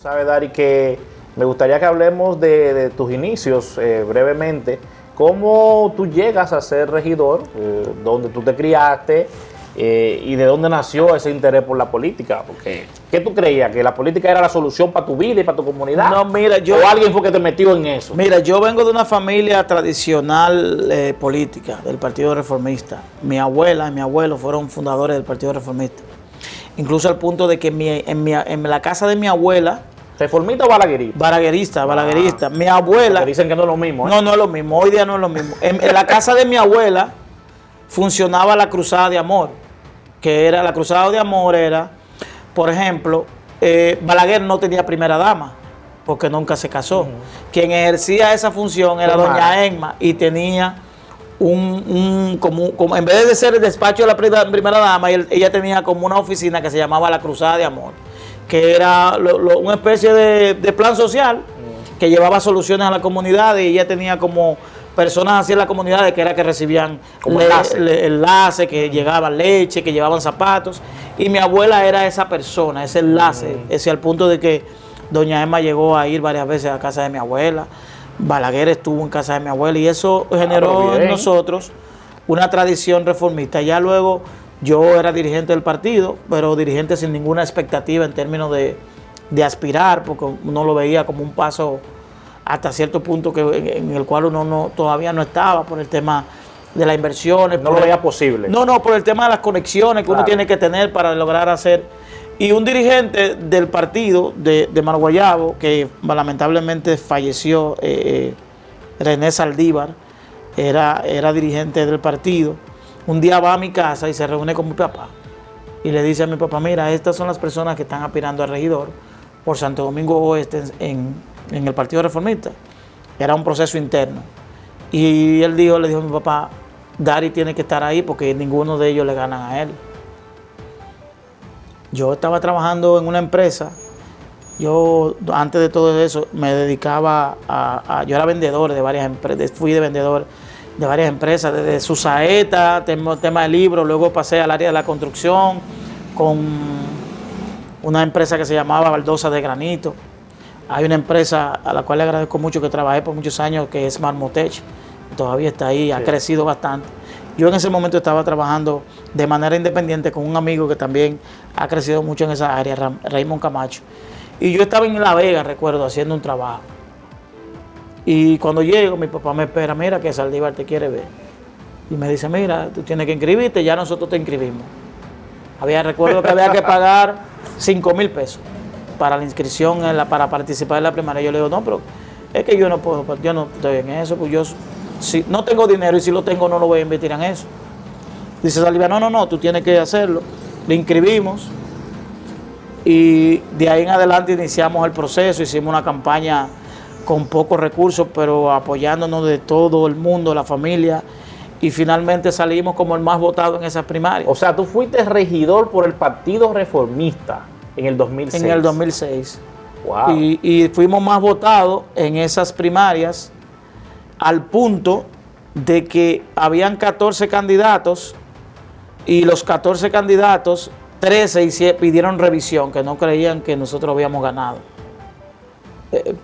Sabes, Dari, que me gustaría que hablemos de tus inicios brevemente. ¿Cómo tú llegas a ser regidor? ¿Dónde tú te criaste? ¿Y de dónde nació ese interés por la política? Porque, ¿qué tú creías? ¿Que la política era la solución para tu vida y para tu comunidad? No, mira, ¿O alguien fue que te metió en eso? Mira, yo vengo de una familia tradicional política, del Partido Reformista. Mi abuela y mi abuelo fueron fundadores del Partido Reformista. Incluso al punto de que en la casa de mi abuela... ¿Reformista o balaguerista? Balaguerista. Mi abuela... Porque dicen que no es lo mismo. No, no es lo mismo. Hoy día no es lo mismo. En la casa de mi abuela funcionaba la Cruzada de Amor. Que era, la Cruzada de Amor era, por ejemplo, Balaguer no tenía primera dama, porque nunca se casó. Quien ejercía esa función era doña Emma y tenía como en vez de ser el despacho de la primera dama, ella tenía como una oficina que se llamaba la Cruzada de Amor, que era una especie de plan social que llevaba soluciones a la comunidad, y ella tenía como personas así en la comunidad que era que recibían enlace, que llegaban leche, que llevaban zapatos, y mi abuela era esa persona, ese enlace, ese al punto de que doña Emma llegó a ir varias veces a casa de mi abuela, Balaguer estuvo en casa de mi abuela, y eso generó en nosotros una tradición reformista. Ya luego yo era dirigente del partido, pero dirigente sin ninguna expectativa en términos de aspirar, porque uno lo veía como un paso hasta cierto punto en el cual uno todavía no estaba por el tema de las inversiones. No lo veía posible. No, por el tema de las conexiones que uno tiene que tener para lograr hacer. Y un dirigente del partido de Marguayabo, que lamentablemente falleció, René Saldívar, era dirigente del partido, un día va a mi casa y se reúne con mi papá. Y le dice a mi papá, mira, estas son las personas que están aspirando a regidor por Santo Domingo Oeste en el Partido Reformista. Era un proceso interno. Y él le dijo a mi papá, Dari tiene que estar ahí porque ninguno de ellos le ganan a él. Yo estaba trabajando en una empresa. Yo, antes de todo eso, me dedicaba yo era vendedor de varias empresas, fui de vendedor de varias empresas, desde Susaeta, tema de libros, luego pasé al área de la construcción con una empresa que se llamaba Baldosa de Granito. Hay una empresa a la cual le agradezco mucho, que trabajé por muchos años, que es Marmotech, todavía está ahí, ha crecido bastante. Yo en ese momento estaba trabajando de manera independiente con un amigo que también ha crecido mucho en esa área, Raymond Camacho. Y yo estaba en La Vega, recuerdo, haciendo un trabajo. Y cuando llego, mi papá me espera, mira que Saldívar te quiere ver. Y me dice, mira, tú tienes que inscribirte, ya nosotros te inscribimos. Recuerdo que había que pagar 5,000 pesos para la inscripción, para participar en la primaria. Yo le digo, no, pero es que yo no puedo, yo no estoy en eso, pues yo si no tengo dinero, y si lo tengo no lo voy a invertir en eso. Dice Saldívar, no, tú tienes que hacerlo. Le inscribimos y de ahí en adelante iniciamos el proceso, hicimos una campaña con pocos recursos, pero apoyándonos de todo el mundo, la familia, y finalmente salimos como el más votado en esas primarias. O sea, tú fuiste regidor por el Partido Reformista en el 2006. En el 2006. Wow. Y fuimos más votados en esas primarias, al punto de que habían 14 candidatos, y los 14 candidatos, 13 pidieron revisión, que no creían que nosotros habíamos ganado.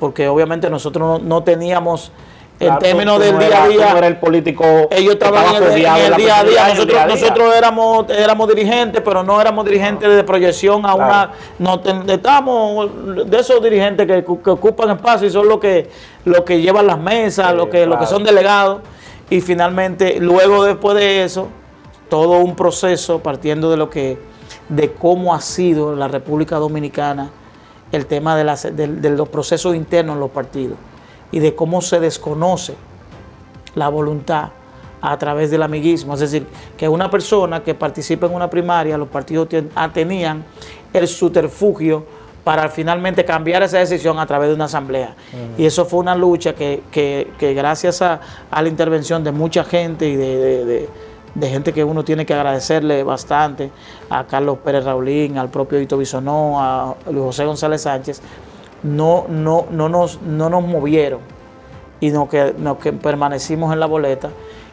Porque obviamente nosotros no teníamos, en términos del día a día, no era el político. Ellos estaban en el día a día. Nosotros éramos dirigentes, pero no éramos dirigentes de proyección a una. No estamos de esos dirigentes que ocupan espacio y son los que llevan las mesas, los que son delegados. Y finalmente, luego después de eso, todo un proceso partiendo de cómo ha sido la República Dominicana el tema de los procesos internos en los partidos, y de cómo se desconoce la voluntad a través del amiguismo. Es decir, que una persona que participa en una primaria, los partidos tenían el subterfugio para finalmente cambiar esa decisión a través de una asamblea. Y eso fue una lucha que gracias a la intervención de mucha gente y de gente que uno tiene que agradecerle bastante, a Carlos Pérez Raulín, al propio Hito Bisonó, a Luis José González Sánchez, no nos movieron, y que permanecimos en la boleta.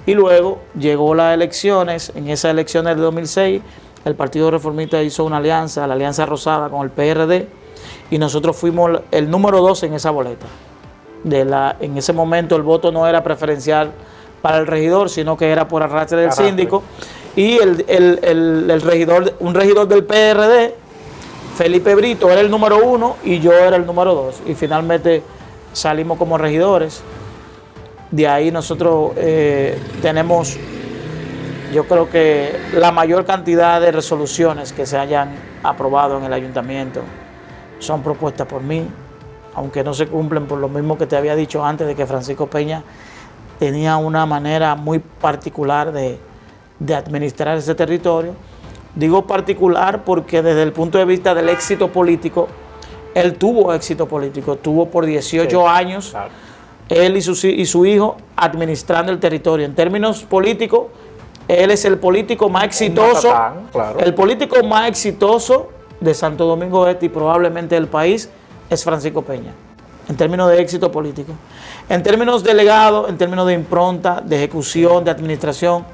Y luego llegó las elecciones. En esas elecciones del 2006 el Partido Reformista hizo una alianza, la Alianza Rosada, con el PRD, y nosotros fuimos el número 2 en esa boleta. En ese momento el voto no era preferencial para el regidor, sino que era por arrastre del síndico, y el regidor, un regidor del PRD, Felipe Brito, era el número 1 y yo era el número 2, y finalmente salimos como regidores. De ahí nosotros tenemos, yo creo que la mayor cantidad de resoluciones que se hayan aprobado en el ayuntamiento son propuestas por mí, aunque no se cumplen por lo mismo que te había dicho antes, de que Francisco Peña tenía una manera muy particular de administrar ese territorio. Digo particular porque desde el punto de vista del éxito político, él tuvo éxito político, tuvo por 18 años, claro, él y su hijo administrando el territorio. En términos políticos, él es el político más exitoso, claro, el político más exitoso de Santo Domingo Este y probablemente del país es Francisco Peña, en términos de éxito político. En términos de legado, en términos de impronta, de ejecución, de administración,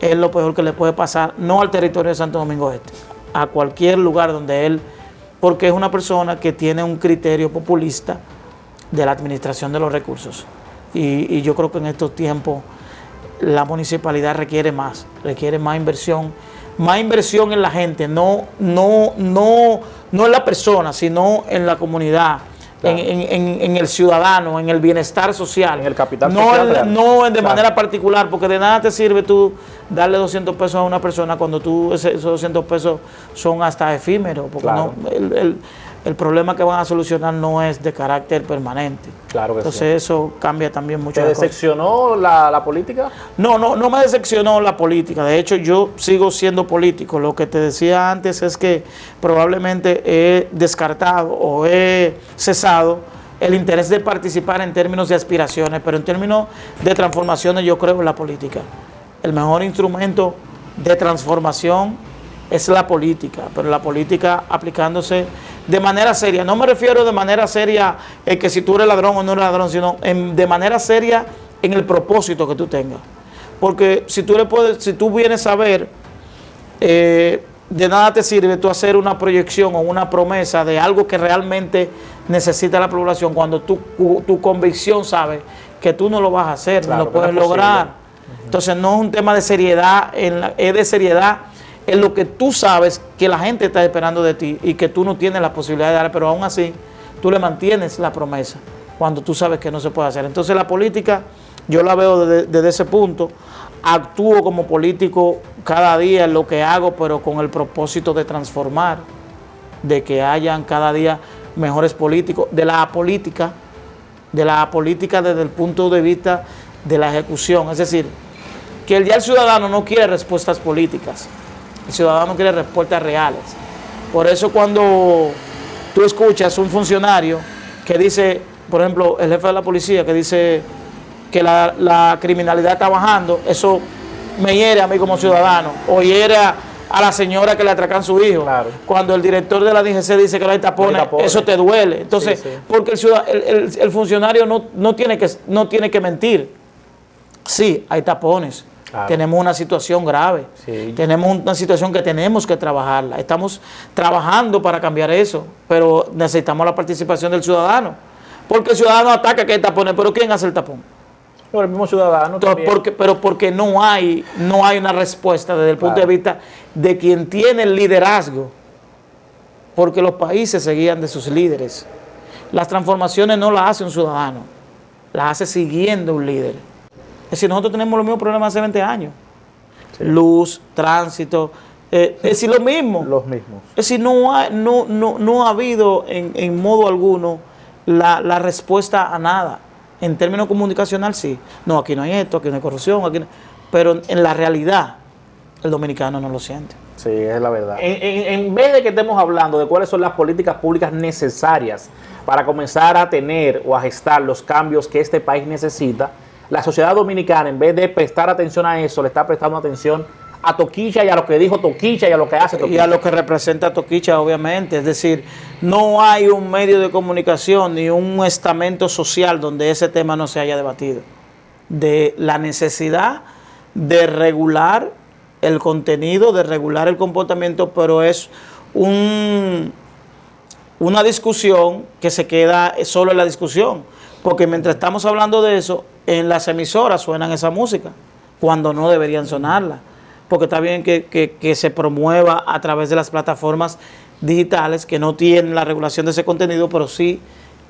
es lo peor que le puede pasar, no al territorio de Santo Domingo Este, a cualquier lugar donde él, porque es una persona que tiene un criterio populista de la administración de los recursos. Y yo creo que en estos tiempos la municipalidad requiere más inversión en la gente, no en la persona, sino en la comunidad, claro, en el ciudadano, en el bienestar social. En el capital social. No de manera particular, porque de nada te sirve tú darle 200 pesos a una persona cuando esos 200 pesos son hasta efímeros, porque claro, el problema que van a solucionar no es de carácter permanente. Claro que entonces sí, eso cambia también mucho. ¿Te decepcionó la política? No me decepcionó la política. De hecho, yo sigo siendo político. Lo que te decía antes es que probablemente he descartado o he cesado el interés de participar en términos de aspiraciones, pero en términos de transformaciones yo creo en la política. El mejor instrumento de transformación es la política, pero la política aplicándose de manera seria. No me refiero de manera seria que si tú eres ladrón o no eres ladrón, sino de manera seria en el propósito que tú tengas. Porque si tú vienes a ver, de nada te sirve tú hacer una proyección o una promesa de algo que realmente necesita la población cuando tu convicción sabe que tú no lo vas a hacer, claro, no lo puedes lograr. Entonces no es un tema de seriedad, es de seriedad en lo que tú sabes que la gente está esperando de ti y que tú no tienes la posibilidad de dar, pero aún así tú le mantienes la promesa cuando tú sabes que no se puede hacer. Entonces la política yo la veo desde ese punto, actúo como político cada día en lo que hago, pero con el propósito de transformar, de que hayan cada día mejores políticos, de la política desde el punto de vista de la ejecución, es decir, que el ciudadano no quiere respuestas políticas, el ciudadano quiere respuestas reales. Por eso cuando tú escuchas un funcionario que dice, por ejemplo, el jefe de la policía que dice que la criminalidad está bajando, eso me hiere a mí como ciudadano, o hiere a la señora que le atracan a su hijo. Claro. Cuando el director de la DGC dice que no hay tapones, eso te duele. Entonces, sí. Porque el funcionario no tiene que mentir. Sí, hay tapones. Claro. Tenemos una situación grave, sí. Tenemos una situación que tenemos que trabajarla. Estamos trabajando para cambiar eso, pero necesitamos la participación del ciudadano. Porque el ciudadano ataca que hay tapones, pero ¿quién hace el tapón? El mismo ciudadano. Entonces, porque no hay una respuesta desde el punto de vista de quien tiene el liderazgo. Porque los países se guían de sus líderes. Las transformaciones no las hace un ciudadano, las hace siguiendo un líder. Es decir, nosotros tenemos los mismos problemas hace 20 años. Sí. Luz, tránsito, es decir, lo mismo. Los mismos. Es decir, no ha habido en modo alguno la respuesta a nada. En términos comunicacional, sí. No, aquí no hay esto, aquí no hay corrupción, aquí no... Pero en la realidad, el dominicano no lo siente. Sí, es la verdad. En vez de que estemos hablando de cuáles son las políticas públicas necesarias para comenzar a tener o a gestar los cambios que este país necesita, la sociedad dominicana, en vez de prestar atención a eso, le está prestando atención a Toquicha y a lo que dijo Toquicha y a lo que hace Toquicha. Y a lo que representa Toquicha, obviamente. Es decir, no hay un medio de comunicación ni un estamento social donde ese tema no se haya debatido. De la necesidad de regular el contenido, de regular el comportamiento, pero es un una discusión que se queda solo en la discusión. Porque mientras estamos hablando de eso, en las emisoras suenan esa música, cuando no deberían sonarla. Porque está bien que se promueva a través de las plataformas digitales que no tienen la regulación de ese contenido, pero sí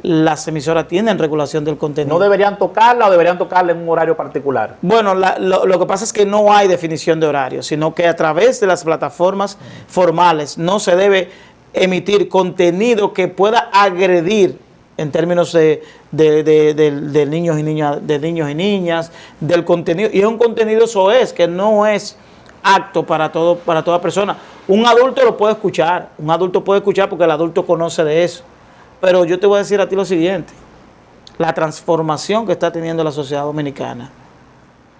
las emisoras tienen regulación del contenido. ¿No deberían tocarla o deberían tocarla en un horario particular? Bueno, lo que pasa es que no hay definición de horario, sino que a través de las plataformas formales no se debe emitir contenido que pueda agredir en términos de niños y niñas, del contenido, y es un contenido soez que no es apto para toda persona. Un adulto lo puede escuchar, porque el adulto conoce de eso. Pero yo te voy a decir a ti lo siguiente: la transformación que está teniendo la sociedad dominicana,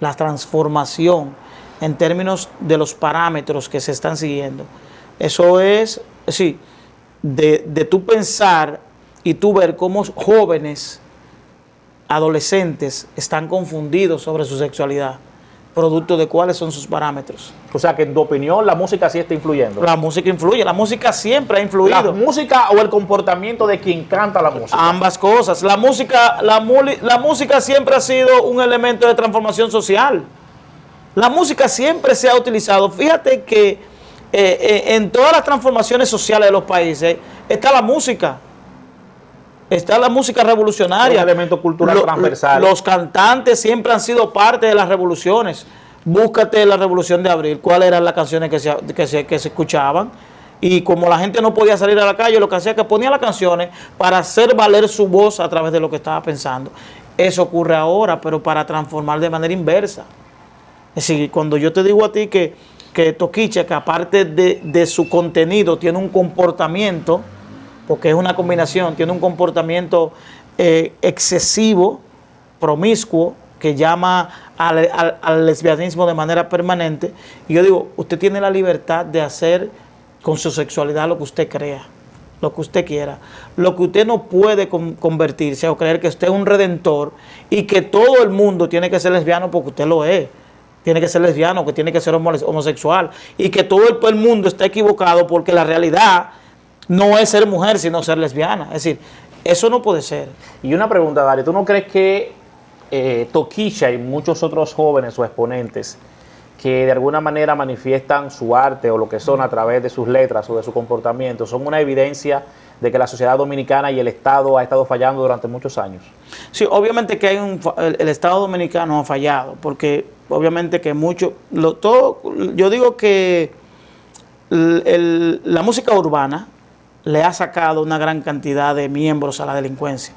la transformación en términos de los parámetros que se están siguiendo, eso es, sí, de tú pensar y tú ver cómo jóvenes, adolescentes, están confundidos sobre su sexualidad, producto de cuáles son sus parámetros. O sea, que en tu opinión la música sí está influyendo. La música influye, la música siempre ha influido. ¿La música o el comportamiento de quien canta la música? Ambas cosas. La música siempre ha sido un elemento de transformación social. La música siempre se ha utilizado. Fíjate que en todas las transformaciones sociales de los países está la música. Está la música revolucionaria. Un elemento cultural transversal. Los cantantes siempre han sido parte de las revoluciones. Búscate la Revolución de Abril, cuáles eran las canciones que se escuchaban. Y como la gente no podía salir a la calle, lo que hacía es que ponía las canciones para hacer valer su voz a través de lo que estaba pensando. Eso ocurre ahora, pero para transformar de manera inversa. Es decir, cuando yo te digo a ti que Toquicha, que aparte de su contenido, tiene un comportamiento, porque es una combinación, tiene un comportamiento excesivo, promiscuo, que llama al lesbianismo de manera permanente. Y yo digo, usted tiene la libertad de hacer con su sexualidad lo que usted crea, lo que usted quiera. Lo que usted no puede convertirse o creer que usted es un redentor y que todo el mundo tiene que ser lesbiano porque usted lo es. Tiene que ser lesbiano, que tiene que ser homosexual. Y que todo el mundo está equivocado porque la realidad no es ser mujer, sino ser lesbiana. Es decir, eso no puede ser. Y una pregunta, Dari, ¿tú no crees que Toquicha y muchos otros jóvenes o exponentes que de alguna manera manifiestan su arte o lo que son a través de sus letras o de su comportamiento son una evidencia de que la sociedad dominicana y el Estado ha estado fallando durante muchos años? Sí, obviamente que el Estado dominicano ha fallado, porque obviamente que yo digo que la música urbana le ha sacado una gran cantidad de miembros a la delincuencia.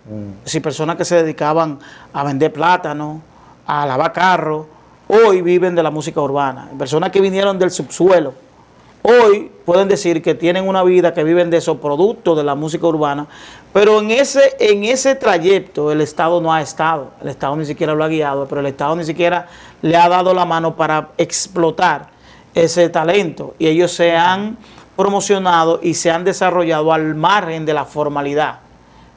Es decir, personas que se dedicaban a vender plátano, a lavar carros, hoy viven de la música urbana. Personas que vinieron del subsuelo, hoy pueden decir que tienen una vida, que viven de esos productos de la música urbana, pero en ese trayecto el Estado no ha estado, el Estado ni siquiera lo ha guiado, pero el Estado ni siquiera le ha dado la mano para explotar ese talento, y ellos se han promocionado y se han desarrollado al margen de la formalidad.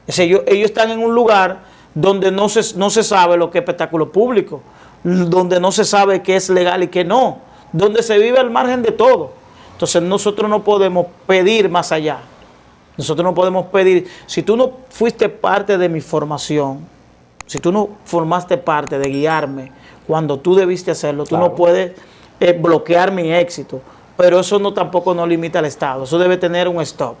Es decir, ellos están en un lugar donde no se sabe lo que es espectáculo público, donde no se sabe qué es legal y qué no, donde se vive al margen de todo. Entonces nosotros no podemos pedir más allá. Nosotros no podemos pedir, si tú no fuiste parte de mi formación, si tú no formaste parte de guiarme cuando tú debiste hacerlo, tú no puedes bloquear mi éxito. Pero eso tampoco nos limita al Estado, eso debe tener un stop.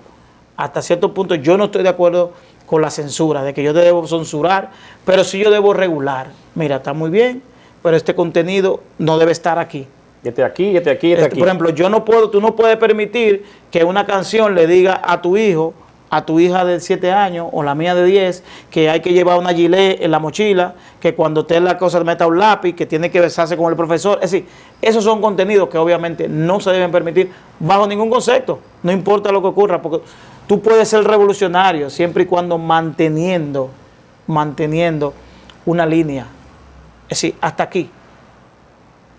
Hasta cierto punto yo no estoy de acuerdo con la censura, de que yo debo censurar, pero sí yo debo regular. Mira, está muy bien, pero este contenido no debe estar aquí. Este aquí, este aquí, este aquí. Por ejemplo, tú no puedes permitir que una canción le diga a tu hijo, a tu hija de 7 años o la mía de 10, que hay que llevar una gilet en la mochila, que cuando esté la cosa meta un lápiz, que tiene que besarse con el profesor. Es decir, esos son contenidos que obviamente no se deben permitir bajo ningún concepto, no importa lo que ocurra, porque tú puedes ser revolucionario siempre y cuando manteniendo una línea. Es decir, hasta aquí.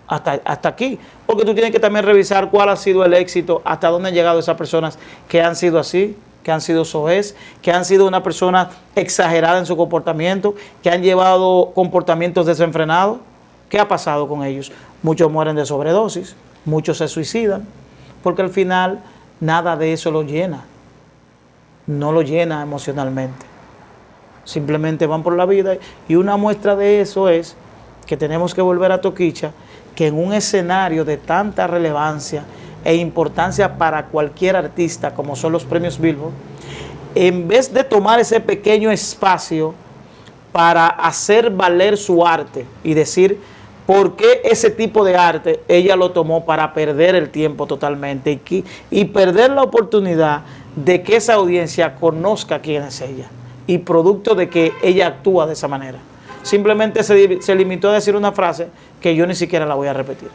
Hasta aquí. Porque tú tienes que también revisar cuál ha sido el éxito, hasta dónde han llegado esas personas que han sido así, que han sido soez, que han sido una persona exagerada en su comportamiento, que han llevado comportamientos desenfrenados. ¿Qué ha pasado con ellos? Muchos mueren de sobredosis, muchos se suicidan, porque al final nada de eso los llena. no lo llena emocionalmente. Simplemente van por la vida, y una muestra de eso es que tenemos que volver a Toquicha, que en un escenario de tanta relevancia e importancia para cualquier artista como son los premios Billboard, en vez de tomar ese pequeño espacio para hacer valer su arte y decir por qué ese tipo de arte ella lo tomó, para perder el tiempo totalmente y perder la oportunidad de que esa audiencia conozca quién es ella, y producto de que ella actúa de esa manera. Simplemente se limitó a decir una frase que yo ni siquiera la voy a repetir.